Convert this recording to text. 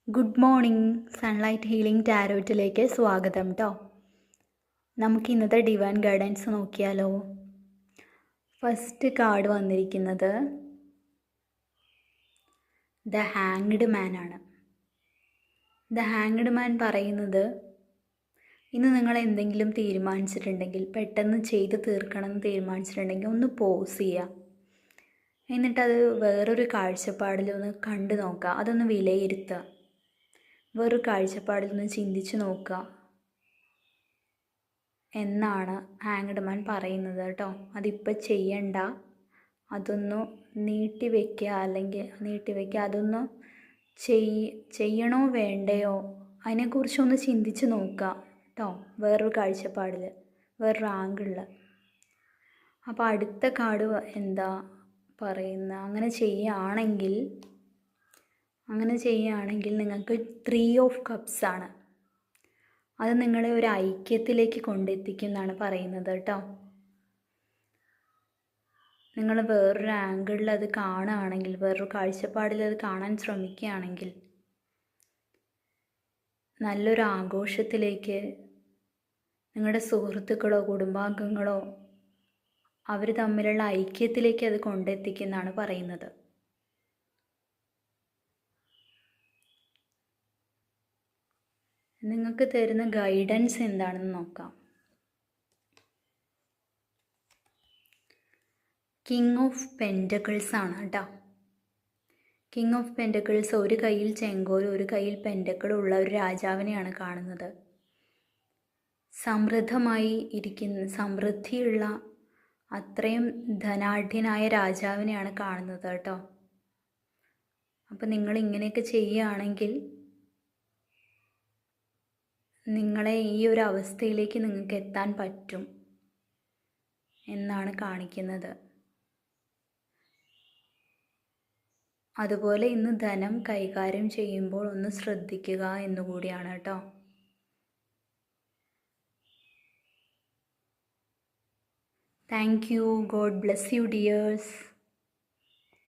Good morning. Sunlight healing ടാരോറ്റിലേക്ക് സ്വാഗതം കേട്ടോ. നമുക്ക് ഇന്നത്തെ ഡിവൈൻ ഗൈഡൻസ് നോക്കിയാലോ. ഫസ്റ്റ് കാർഡ് വന്നിരിക്കുന്നത് ദ ഹാങ്ഡ് മാൻ ആണ്. ദ ഹാങ്ഡ് മാൻ പറയുന്നത്, ഇന്ന് നിങ്ങൾ എന്തെങ്കിലും തീരുമാനിച്ചിട്ടുണ്ടെങ്കിൽ, പെട്ടെന്ന് ചെയ്ത് തീർക്കണമെന്ന് തീരുമാനിച്ചിട്ടുണ്ടെങ്കിൽ ഒന്ന് പോസ് ചെയ്യുക. എന്നിട്ടത് വേറൊരു കാഴ്ചപ്പാടിലൊന്ന് കണ്ടു നോക്കുക, അതൊന്ന് വിലയിരുത്തുക. വേറൊരു കാഴ്ചപ്പാടിൽ നിന്ന് ചിന്തിച്ച് നോക്കുക എന്നാണ് ഹാങ്ഡ് മാൻ പറയുന്നത് കേട്ടോ. അതിപ്പോൾ ചെയ്യണ്ട, അതൊന്ന് നീട്ടിവെക്കുക, അതൊന്ന് ചെയ്യണോ വേണ്ടയോ അതിനെക്കുറിച്ചൊന്ന് ചിന്തിച്ച് നോക്കുക കേട്ടോ, വേറൊരു കാഴ്ചപ്പാടിൽ, വേറൊരു ആംഗിളിൽ. അപ്പോൾ അടുത്ത കാർഡ് എന്താ പറയുന്നത്, അങ്ങനെ ചെയ്യുകയാണെങ്കിൽ നിങ്ങൾക്ക് 3 ഓഫ് കപ്സ് ആണ്. അത് നിങ്ങളെ ഒരു ഐക്യത്തിലേക്ക് കൊണ്ടെത്തിക്കും എന്നാണ് പറയുന്നത് കേട്ടോ. നിങ്ങൾ വേറൊരു ആംഗിളിൽ അത് കാണുകയാണെങ്കിൽ, വേറൊരു കാഴ്ചപ്പാടിൽ അത് കാണാൻ ശ്രമിക്കുകയാണെങ്കിൽ, നല്ലൊരു ആഘോഷത്തിലേക്ക് നിങ്ങളുടെ സുഹൃത്തുക്കളോ കുടുംബാംഗങ്ങളോ അവർ തമ്മിലുള്ള ഐക്യത്തിലേക്ക് അത് കൊണ്ടെത്തിക്കുമെന്നാണ് പറയുന്നത്. നിങ്ങൾക്ക് തരുന്ന ഗൈഡൻസ് എന്താണെന്ന് നോക്കാം. കിങ് ഓഫ് പെൻറ്റക്കിൾസ് ആണ് കേട്ടോ. കിങ് ഓഫ് പെൻറ്റക്കിൾസ് ഒരു കയ്യിൽ ചെങ്കോലും ഒരു കയ്യിൽ പെൻറ്റക്കിളും ഉള്ള ഒരു രാജാവിനെയാണ് കാണുന്നത്. സമൃദ്ധിയുള്ള അത്രയും ധനാഢ്യനായ രാജാവിനെയാണ് കാണുന്നത് കേട്ടോ. അപ്പം നിങ്ങൾ ഇങ്ങനെയൊക്കെ ചെയ്യുകയാണെങ്കിൽ നിങ്ങളെ ഈ ഒരു അവസ്ഥയിലേക്ക് നിങ്ങൾക്ക് എത്താൻ പറ്റും എന്നാണ് കാണിക്കുന്നത്. അതുപോലെ ഇന്ന് ധനം കൈകാര്യം ചെയ്യുമ്പോൾ ഒന്ന് ശ്രദ്ധിക്കുക എന്നുകൂടിയാണ് കേട്ടോ. Thank you. God bless you dears.